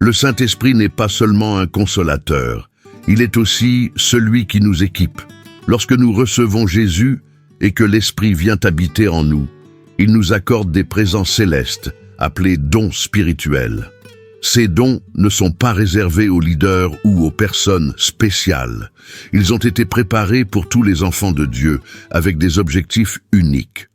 Le Saint-Esprit n'est pas seulement un consolateur, il est aussi celui qui nous équipe. Lorsque nous recevons Jésus et que l'Esprit vient habiter en nous, il nous accorde des présents célestes, appelés dons spirituels. Ces dons ne sont pas réservés aux leaders ou aux personnes spéciales. Ils ont été préparés pour tous les enfants de Dieu, avec des objectifs uniques.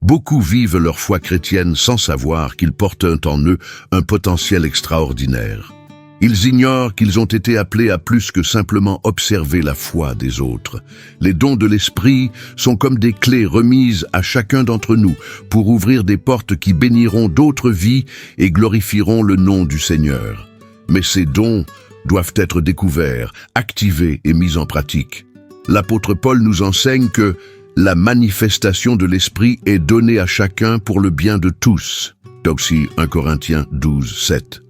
Beaucoup vivent leur foi chrétienne sans savoir qu'ils portent en eux un potentiel extraordinaire. Ils ignorent qu'ils ont été appelés à plus que simplement observer la foi des autres. Les dons de l'Esprit sont comme des clés remises à chacun d'entre nous pour ouvrir des portes qui béniront d'autres vies et glorifieront le nom du Seigneur. Mais ces dons doivent être découverts, activés et mis en pratique. L'apôtre Paul nous enseigne que la manifestation de l'Esprit est donnée à chacun pour le bien de tous. Aussi 1 Corinthiens 12, 7.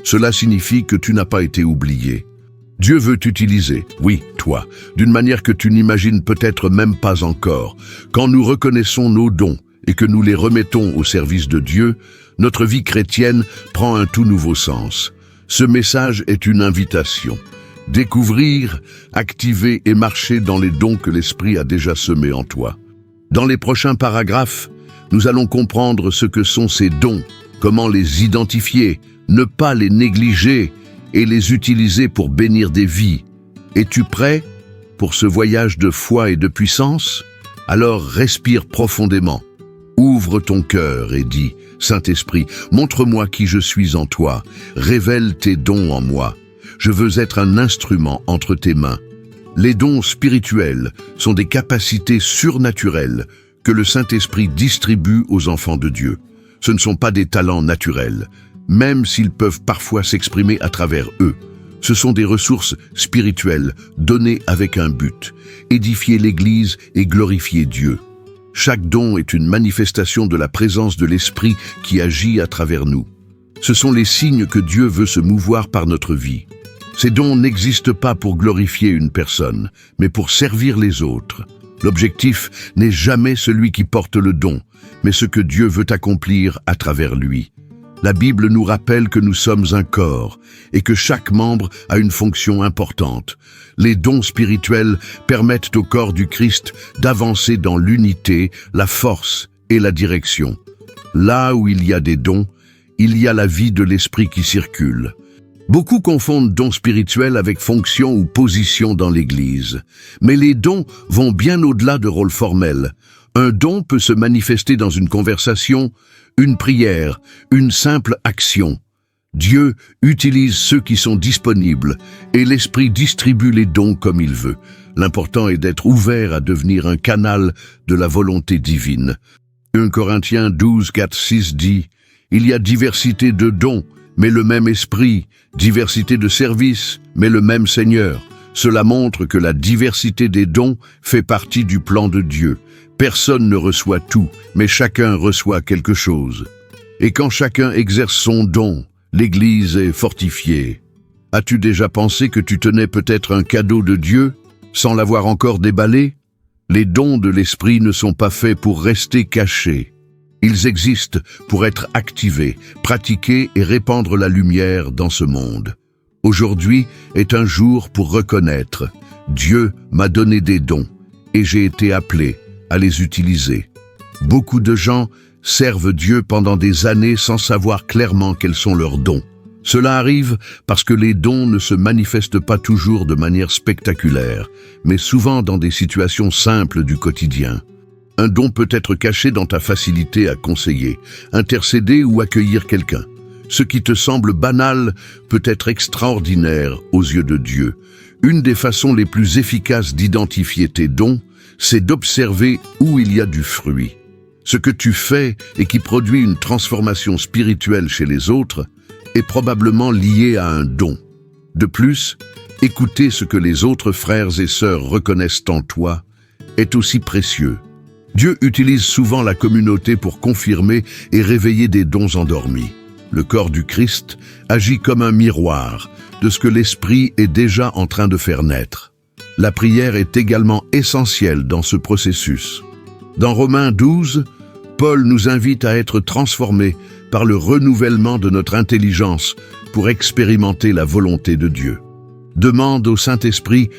Cela signifie que tu n'as pas été oublié. Dieu veut t'utiliser, oui, toi, d'une manière que tu n'imagines peut-être même pas encore. Quand nous reconnaissons nos dons et que nous les remettons au service de Dieu, notre vie chrétienne prend un tout nouveau sens. Ce message est une invitation. Découvrir, activer et marcher dans les dons que l'Esprit a déjà semés en toi. Dans les prochains paragraphes, nous allons comprendre ce que sont ces dons, comment les identifier, ne pas les négliger et les utiliser pour bénir des vies. Es-tu prêt pour ce voyage de foi et de puissance? Alors respire profondément. Ouvre ton cœur et dis, Saint-Esprit, montre-moi qui je suis en toi, révèle tes dons en moi. Je veux être un instrument entre tes mains. Les dons spirituels sont des capacités surnaturelles que le Saint-Esprit distribue aux enfants de Dieu. Ce ne sont pas des talents naturels, même s'ils peuvent parfois s'exprimer à travers eux. Ce sont des ressources spirituelles données avec un but, édifier l'Église et glorifier Dieu. Chaque don est une manifestation de la présence de l'Esprit qui agit à travers nous. Ce sont les signes que Dieu veut se mouvoir par notre vie. Ces dons n'existent pas pour glorifier une personne, mais pour servir les autres. L'objectif n'est jamais celui qui porte le don, mais ce que Dieu veut accomplir à travers lui. La Bible nous rappelle que nous sommes un corps et que chaque membre a une fonction importante. Les dons spirituels permettent au corps du Christ d'avancer dans l'unité, la force et la direction. Là où il y a des dons, il y a la vie de l'Esprit qui circule. Beaucoup confondent dons spirituels avec fonction ou position dans l'Église. Mais les dons vont bien au-delà de rôles formels. Un don peut se manifester dans une conversation, une prière, une simple action. Dieu utilise ceux qui sont disponibles et l'Esprit distribue les dons comme il veut. L'important est d'être ouvert à devenir un canal de la volonté divine. 1 Corinthiens 12, 4, 6 dit « Il y a diversité de dons, mais le même Esprit, diversité de services, mais le même Seigneur. Cela montre que la diversité des dons fait partie du plan de Dieu. Personne ne reçoit tout, mais chacun reçoit quelque chose. Et quand chacun exerce son don, l'Église est fortifiée. As-tu déjà pensé que tu tenais peut-être un cadeau de Dieu, sans l'avoir encore déballé? Les dons de l'Esprit ne sont pas faits pour rester cachés. Ils existent pour être activés, pratiqués et répandre la lumière dans ce monde. Aujourd'hui est un jour pour reconnaître « Dieu m'a donné des dons et j'ai été appelé à les utiliser ». Beaucoup de gens servent Dieu pendant des années sans savoir clairement quels sont leurs dons. Cela arrive parce que les dons ne se manifestent pas toujours de manière spectaculaire, mais souvent dans des situations simples du quotidien. Un don peut être caché dans ta facilité à conseiller, intercéder ou accueillir quelqu'un. Ce qui te semble banal peut être extraordinaire aux yeux de Dieu. Une des façons les plus efficaces d'identifier tes dons, c'est d'observer où il y a du fruit. Ce que tu fais et qui produit une transformation spirituelle chez les autres est probablement lié à un don. De plus, écouter ce que les autres frères et sœurs reconnaissent en toi est aussi précieux. Dieu utilise souvent la communauté pour confirmer et réveiller des dons endormis. Le corps du Christ agit comme un miroir de ce que l'Esprit est déjà en train de faire naître. La prière est également essentielle dans ce processus. Dans Romains 12, Paul nous invite à être transformés par le renouvellement de notre intelligence pour expérimenter la volonté de Dieu. Demande au Saint-Esprit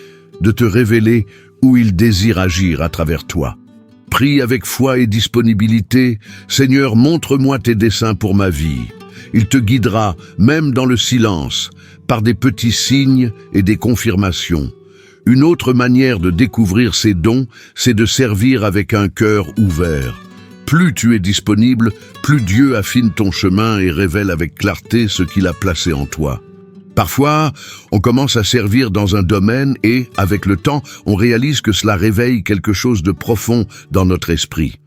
de te révéler où il désire agir à travers toi. Prie avec foi et disponibilité, « Seigneur, montre-moi tes desseins pour ma vie ». Il te guidera, même dans le silence, par des petits signes et des confirmations. Une autre manière de découvrir ses dons, c'est de servir avec un cœur ouvert. Plus tu es disponible, plus Dieu affine ton chemin et révèle avec clarté ce qu'il a placé en toi. Parfois, on commence à servir dans un domaine et, avec le temps, on réalise que cela réveille quelque chose de profond dans notre esprit.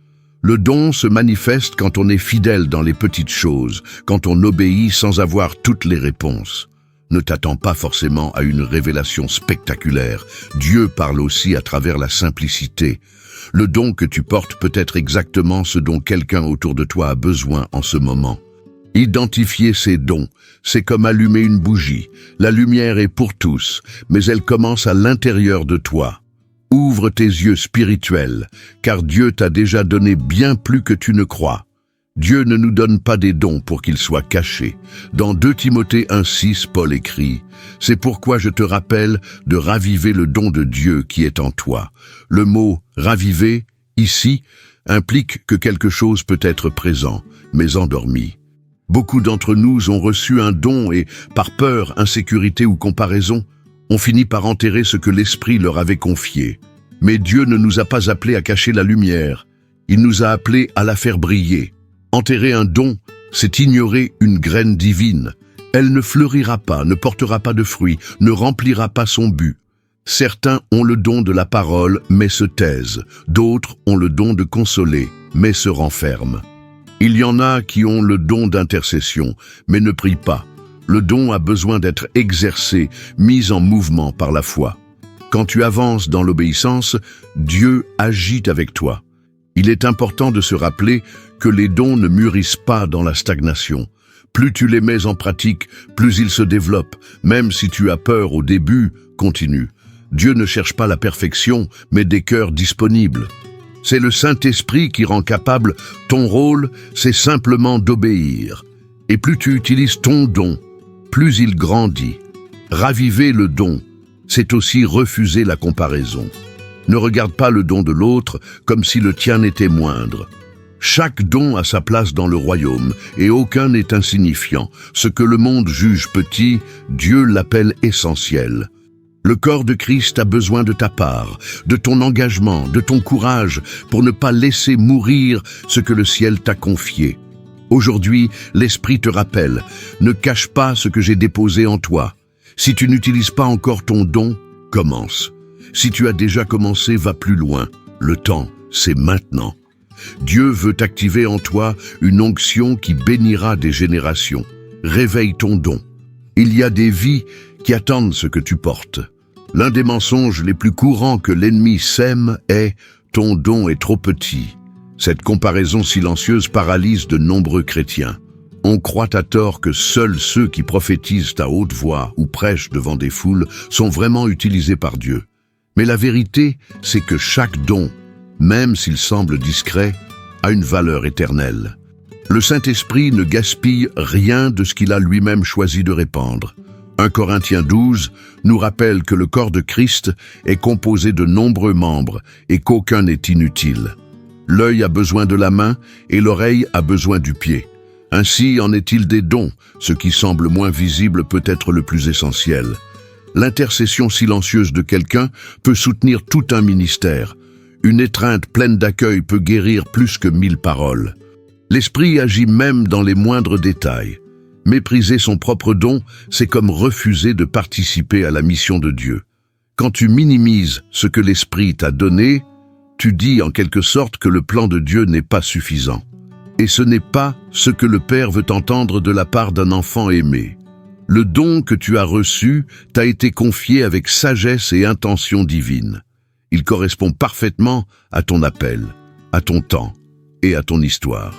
Le don se manifeste quand on est fidèle dans les petites choses, quand on obéit sans avoir toutes les réponses. Ne t'attends pas forcément à une révélation spectaculaire. Dieu parle aussi à travers la simplicité. Le don que tu portes peut être exactement ce dont quelqu'un autour de toi a besoin en ce moment. Identifier ses dons, c'est comme allumer une bougie. La lumière est pour tous, mais elle commence à l'intérieur de toi. Ouvre tes yeux spirituels, car Dieu t'a déjà donné bien plus que tu ne crois. Dieu ne nous donne pas des dons pour qu'ils soient cachés. Dans 2 Timothée 1,6, Paul écrit « C'est pourquoi je te rappelle de raviver le don de Dieu qui est en toi. » Le mot « raviver » ici implique que quelque chose peut être présent, mais endormi. Beaucoup d'entre nous ont reçu un don et, par peur, insécurité ou comparaison, on finit par enterrer ce que l'Esprit leur avait confié. Mais Dieu ne nous a pas appelés à cacher la lumière. Il nous a appelés à la faire briller. Enterrer un don, c'est ignorer une graine divine. Elle ne fleurira pas, ne portera pas de fruits, ne remplira pas son but. Certains ont le don de la parole, mais se taisent. D'autres ont le don de consoler, mais se renferment. Il y en a qui ont le don d'intercession, mais ne prient pas. Le don a besoin d'être exercé, mis en mouvement par la foi. Quand tu avances dans l'obéissance, Dieu agit avec toi. Il est important de se rappeler que les dons ne mûrissent pas dans la stagnation. Plus tu les mets en pratique, plus ils se développent. Même si tu as peur au début, continue. Dieu ne cherche pas la perfection, mais des cœurs disponibles. C'est le Saint-Esprit qui rend capable. Ton rôle, c'est simplement d'obéir. Et plus tu utilises ton don, plus il grandit. Raviver le don, c'est aussi refuser la comparaison. Ne regarde pas le don de l'autre comme si le tien n'était moindre. Chaque don a sa place dans le royaume, et aucun n'est insignifiant. Ce que le monde juge petit, Dieu l'appelle essentiel. Le corps de Christ a besoin de ta part, de ton engagement, de ton courage, pour ne pas laisser mourir ce que le ciel t'a confié. Aujourd'hui, l'Esprit te rappelle, ne cache pas ce que j'ai déposé en toi. Si tu n'utilises pas encore ton don, commence. Si tu as déjà commencé, va plus loin. Le temps, c'est maintenant. Dieu veut activer en toi une onction qui bénira des générations. Réveille ton don. Il y a des vies qui attendent ce que tu portes. L'un des mensonges les plus courants que l'ennemi sème est « ton don est trop petit ». Cette comparaison silencieuse paralyse de nombreux chrétiens. On croit à tort que seuls ceux qui prophétisent à haute voix ou prêchent devant des foules sont vraiment utilisés par Dieu. Mais la vérité, c'est que chaque don, même s'il semble discret, a une valeur éternelle. Le Saint-Esprit ne gaspille rien de ce qu'il a lui-même choisi de répandre. 1 Corinthiens 12 nous rappelle que le corps de Christ est composé de nombreux membres et qu'aucun n'est inutile. L'œil a besoin de la main et l'oreille a besoin du pied. Ainsi en est-il des dons, ce qui semble moins visible peut être le plus essentiel. L'intercession silencieuse de quelqu'un peut soutenir tout un ministère. Une étreinte pleine d'accueil peut guérir plus que 1000 paroles. L'Esprit agit même dans les moindres détails. Mépriser son propre don, c'est comme refuser de participer à la mission de Dieu. Quand tu minimises ce que l'Esprit t'a donné, tu dis en quelque sorte que le plan de Dieu n'est pas suffisant. Et ce n'est pas ce que le Père veut entendre de la part d'un enfant aimé. Le don que tu as reçu t'a été confié avec sagesse et intention divine. Il correspond parfaitement à ton appel, à ton temps et à ton histoire.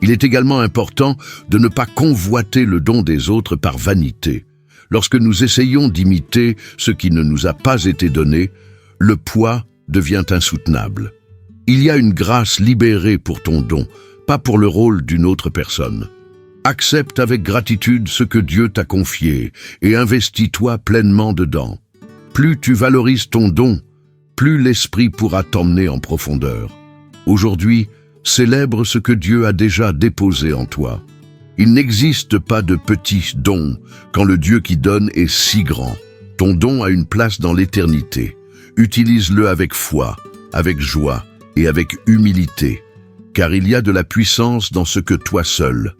Il est également important de ne pas convoiter le don des autres par vanité. Lorsque nous essayons d'imiter ce qui ne nous a pas été donné, le poids devient insoutenable. Il y a une grâce libérée pour ton don, pas pour le rôle d'une autre personne. Accepte avec gratitude ce que Dieu t'a confié et investis-toi pleinement dedans. Plus tu valorises ton don, plus l'Esprit pourra t'emmener en profondeur. Aujourd'hui, célèbre ce que Dieu a déjà déposé en toi. Il n'existe pas de petits dons quand le Dieu qui donne est si grand. Ton don a une place dans l'éternité. Utilise-le avec foi, avec joie et avec humilité, car il y a de la puissance dans ce que toi seul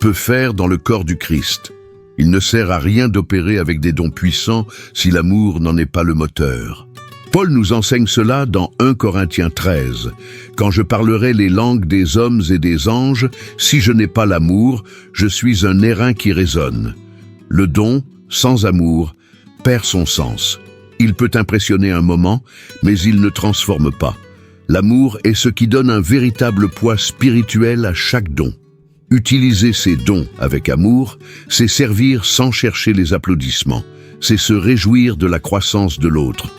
peux faire dans le corps du Christ. Il ne sert à rien d'opérer avec des dons puissants si l'amour n'en est pas le moteur. Paul nous enseigne cela dans 1 Corinthiens 13. « Quand je parlerai les langues des hommes et des anges, si je n'ai pas l'amour, je suis un airain qui résonne. Le don, sans amour, perd son sens. Il peut impressionner un moment, mais il ne transforme pas. L'amour est ce qui donne un véritable poids spirituel à chaque don. Utiliser ses dons avec amour, c'est servir sans chercher les applaudissements. C'est se réjouir de la croissance de l'autre.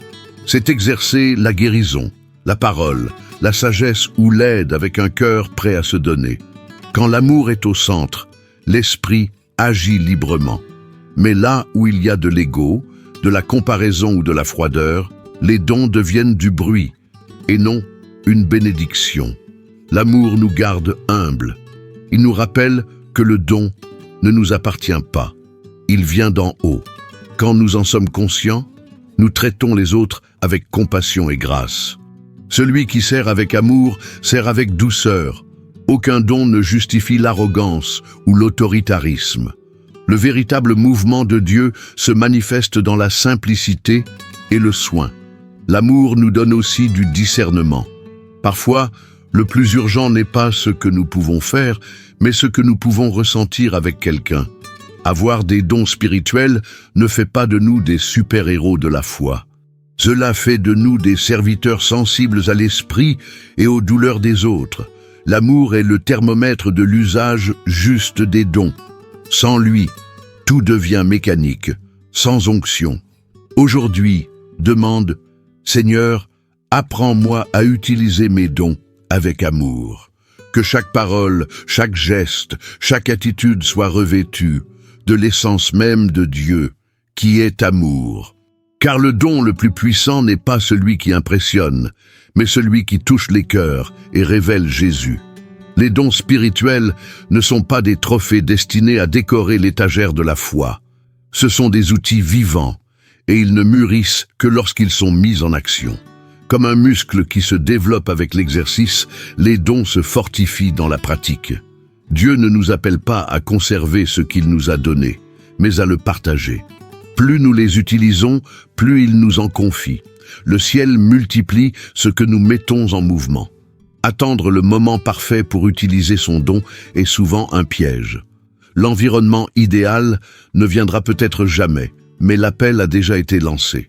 C'est exercer la guérison, la parole, la sagesse ou l'aide avec un cœur prêt à se donner. Quand l'amour est au centre, l'esprit agit librement. Mais là où il y a de l'ego, de la comparaison ou de la froideur, les dons deviennent du bruit et non une bénédiction. L'amour nous garde humbles. Il nous rappelle que le don ne nous appartient pas. Il vient d'en haut. Quand nous en sommes conscients, nous traitons les autres avec compassion et grâce. Celui qui sert avec amour sert avec douceur. Aucun don ne justifie l'arrogance ou l'autoritarisme. Le véritable mouvement de Dieu se manifeste dans la simplicité et le soin. L'amour nous donne aussi du discernement. Parfois, le plus urgent n'est pas ce que nous pouvons faire, mais ce que nous pouvons ressentir avec quelqu'un. Avoir des dons spirituels ne fait pas de nous des super-héros de la foi. Cela fait de nous des serviteurs sensibles à l'esprit et aux douleurs des autres. L'amour est le thermomètre de l'usage juste des dons. Sans lui, tout devient mécanique, sans onction. Aujourd'hui, demande « Seigneur, apprends-moi à utiliser mes dons avec amour. Que chaque parole, chaque geste, chaque attitude soit revêtue de l'essence même de Dieu, qui est amour. Car le don le plus puissant n'est pas celui qui impressionne, mais celui qui touche les cœurs et révèle Jésus. Les dons spirituels ne sont pas des trophées destinés à décorer l'étagère de la foi. Ce sont des outils vivants, et ils ne mûrissent que lorsqu'ils sont mis en action. Comme un muscle qui se développe avec l'exercice, les dons se fortifient dans la pratique. Dieu ne nous appelle pas à conserver ce qu'il nous a donné, mais à le partager. Plus nous les utilisons, plus il nous en confie. Le ciel multiplie ce que nous mettons en mouvement. Attendre le moment parfait pour utiliser son don est souvent un piège. L'environnement idéal ne viendra peut-être jamais, mais l'appel a déjà été lancé.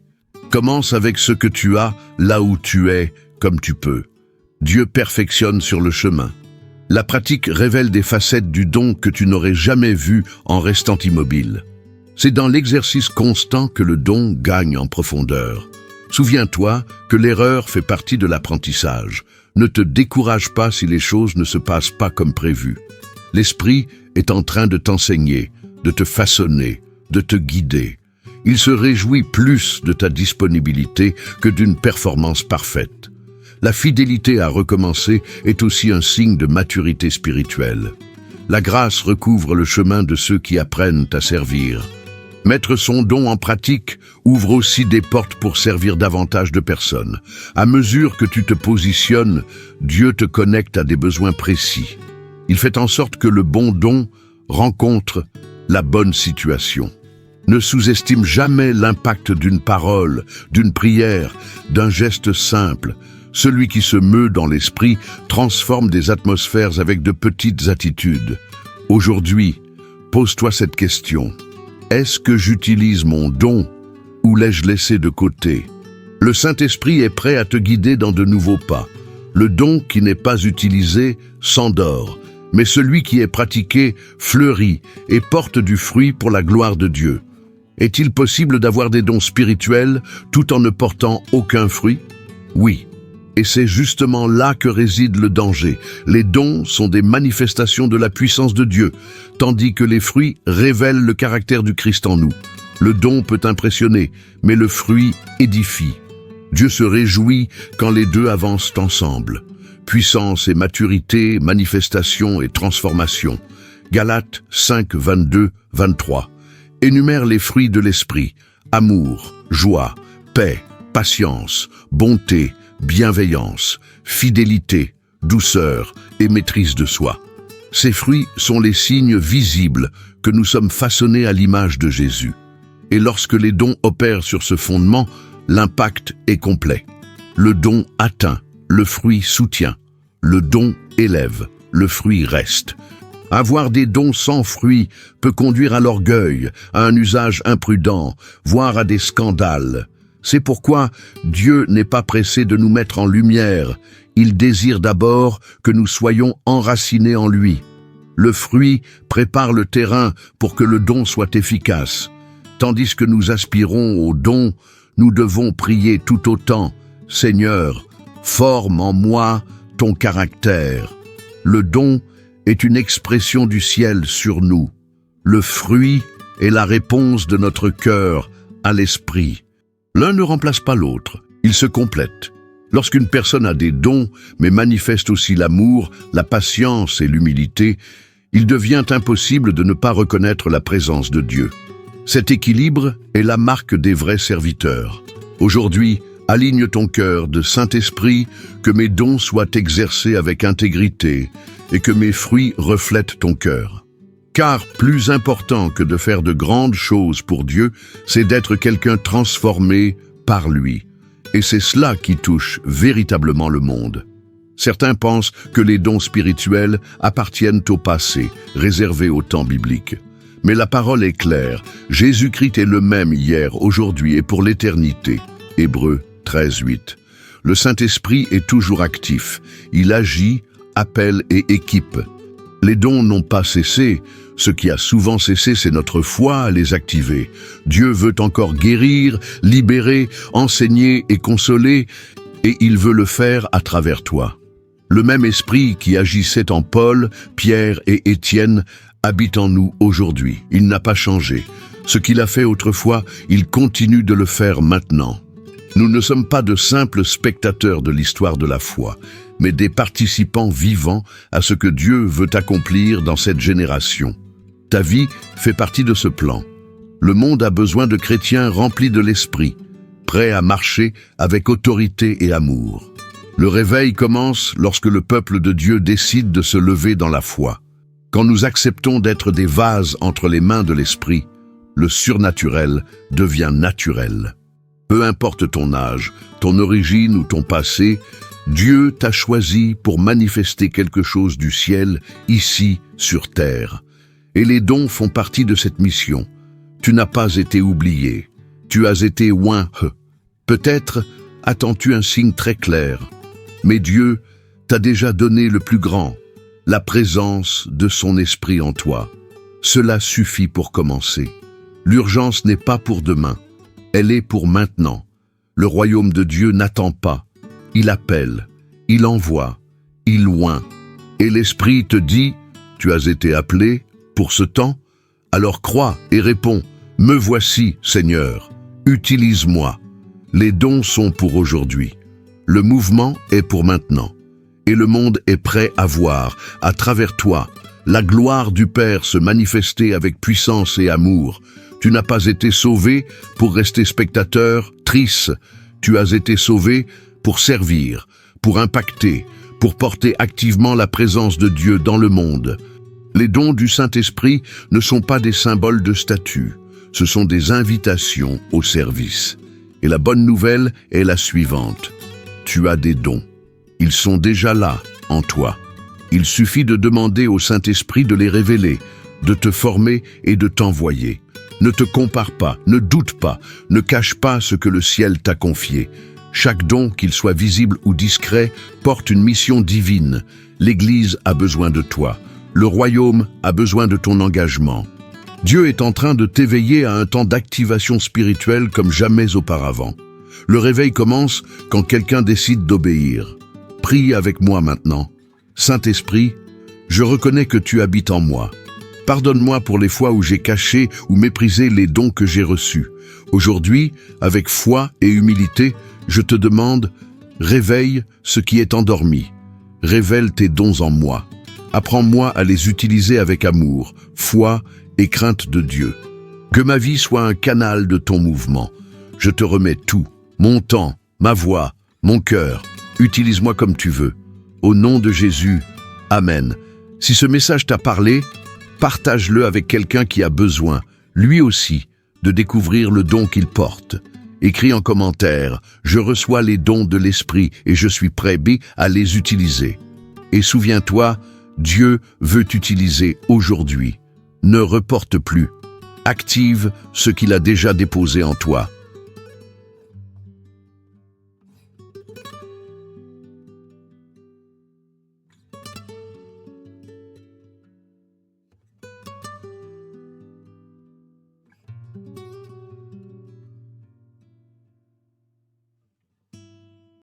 Commence avec ce que tu as, là où tu es, comme tu peux. Dieu perfectionne sur le chemin. La pratique révèle des facettes du don que tu n'aurais jamais vues en restant immobile. C'est dans l'exercice constant que le don gagne en profondeur. Souviens-toi que l'erreur fait partie de l'apprentissage. Ne te décourage pas si les choses ne se passent pas comme prévu. L'Esprit est en train de t'enseigner, de te façonner, de te guider. Il se réjouit plus de ta disponibilité que d'une performance parfaite. La fidélité à recommencer est aussi un signe de maturité spirituelle. La grâce recouvre le chemin de ceux qui apprennent à servir. Mettre son don en pratique ouvre aussi des portes pour servir davantage de personnes. À mesure que tu te positionnes, Dieu te connecte à des besoins précis. Il fait en sorte que le bon don rencontre la bonne situation. Ne sous-estime jamais l'impact d'une parole, d'une prière, d'un geste simple. Celui qui se meut dans l'esprit transforme des atmosphères avec de petites attitudes. Aujourd'hui, pose-toi cette question. Est-ce que j'utilise mon don ou l'ai-je laissé de côté? Le Saint-Esprit est prêt à te guider dans de nouveaux pas. Le don qui n'est pas utilisé s'endort, mais celui qui est pratiqué fleurit et porte du fruit pour la gloire de Dieu. Est-il possible d'avoir des dons spirituels tout en ne portant aucun fruit? Oui. Et c'est justement là que réside le danger. Les dons sont des manifestations de la puissance de Dieu, tandis que les fruits révèlent le caractère du Christ en nous. Le don peut impressionner, mais le fruit édifie. Dieu se réjouit quand les deux avancent ensemble. Puissance et maturité, manifestation et transformation. Galates 5, 22, 23. Énumère les fruits de l'esprit: amour, joie, paix, patience, bonté, bienveillance, fidélité, douceur et maîtrise de soi. Ces fruits sont les signes visibles que nous sommes façonnés à l'image de Jésus. Et lorsque les dons opèrent sur ce fondement, l'impact est complet. Le don atteint, le fruit soutient. Le don élève, le fruit reste. Avoir des dons sans fruits peut conduire à l'orgueil, à un usage imprudent, voire à des scandales. C'est pourquoi Dieu n'est pas pressé de nous mettre en lumière. Il désire d'abord que nous soyons enracinés en lui. Le fruit prépare le terrain pour que le don soit efficace. Tandis que nous aspirons au don, nous devons prier tout autant: Seigneur, forme en moi ton caractère. Le don est une expression du ciel sur nous. Le fruit est la réponse de notre cœur à l'esprit. L'un ne remplace pas l'autre, ils se complètent. Lorsqu'une personne a des dons, mais manifeste aussi l'amour, la patience et l'humilité, il devient impossible de ne pas reconnaître la présence de Dieu. Cet équilibre est la marque des vrais serviteurs. Aujourd'hui, aligne ton cœur de Saint-Esprit, que mes dons soient exercés avec intégrité et que mes fruits reflètent ton cœur. Car plus important que de faire de grandes choses pour Dieu, c'est d'être quelqu'un transformé par lui. Et c'est cela qui touche véritablement le monde. Certains pensent que les dons spirituels appartiennent au passé, réservés au temps biblique. Mais la parole est claire, Jésus-Christ est le même hier, aujourd'hui et pour l'éternité. Hébreux 13, 8. Le Saint-Esprit est toujours actif. Il agit, appelle et équipe. Les dons n'ont pas cessé. Ce qui a souvent cessé, c'est notre foi à les activer. Dieu veut encore guérir, libérer, enseigner et consoler, et il veut le faire à travers toi. Le même esprit qui agissait en Paul, Pierre et Étienne habite en nous aujourd'hui. Il n'a pas changé. Ce qu'il a fait autrefois, il continue de le faire maintenant. Nous ne sommes pas de simples spectateurs de l'histoire de la foi, mais des participants vivants à ce que Dieu veut accomplir dans cette génération. Ta vie fait partie de ce plan. Le monde a besoin de chrétiens remplis de l'esprit, prêts à marcher avec autorité et amour. Le réveil commence lorsque le peuple de Dieu décide de se lever dans la foi. Quand nous acceptons d'être des vases entre les mains de l'esprit, le surnaturel devient naturel. Peu importe ton âge, ton origine ou ton passé, Dieu t'a choisi pour manifester quelque chose du ciel ici sur terre. Et les dons font partie de cette mission. Tu n'as pas été oublié. Tu as été oint. Peut-être attends-tu un signe très clair. Mais Dieu t'a déjà donné le plus grand, la présence de son esprit en toi. Cela suffit pour commencer. L'urgence n'est pas pour demain. Elle est pour maintenant. Le royaume de Dieu n'attend pas. Il appelle, il envoie, il oint. Et l'Esprit te dit, tu as été appelé pour ce temps, alors crois et réponds, me voici, Seigneur, utilise-moi. Les dons sont pour aujourd'hui. Le mouvement est pour maintenant. Et le monde est prêt à voir, à travers toi, la gloire du Père se manifester avec puissance et amour. Tu n'as pas été sauvé pour rester spectateur, triste. Tu as été sauvé pour servir, pour impacter, pour porter activement la présence de Dieu dans le monde. Les dons du Saint-Esprit ne sont pas des symboles de statut, ce sont des invitations au service. Et la bonne nouvelle est la suivante. Tu as des dons. Ils sont déjà là, en toi. Il suffit de demander au Saint-Esprit de les révéler, de te former et de t'envoyer. Ne te compare pas, ne doute pas, ne cache pas ce que le ciel t'a confié. Chaque don, qu'il soit visible ou discret, porte une mission divine. L'Église a besoin de toi. Le royaume a besoin de ton engagement. Dieu est en train de t'éveiller à un temps d'activation spirituelle comme jamais auparavant. Le réveil commence quand quelqu'un décide d'obéir. Prie avec moi maintenant. Saint-Esprit, je reconnais que tu habites en moi. Pardonne-moi pour les fois où j'ai caché ou méprisé les dons que j'ai reçus. Aujourd'hui, avec foi et humilité, je te demande, réveille ce qui est endormi. Révèle tes dons en moi. Apprends-moi à les utiliser avec amour, foi et crainte de Dieu. Que ma vie soit un canal de ton mouvement. Je te remets tout, mon temps, ma voix, mon cœur. Utilise-moi comme tu veux. Au nom de Jésus, Amen. Si ce message t'a parlé, partage-le avec quelqu'un qui a besoin, lui aussi, de découvrir le don qu'il porte. Écris en commentaire, je reçois les dons de l'Esprit et je suis prêt à les utiliser. Et souviens-toi, Dieu veut t'utiliser aujourd'hui. Ne reporte plus. Active ce qu'il a déjà déposé en toi.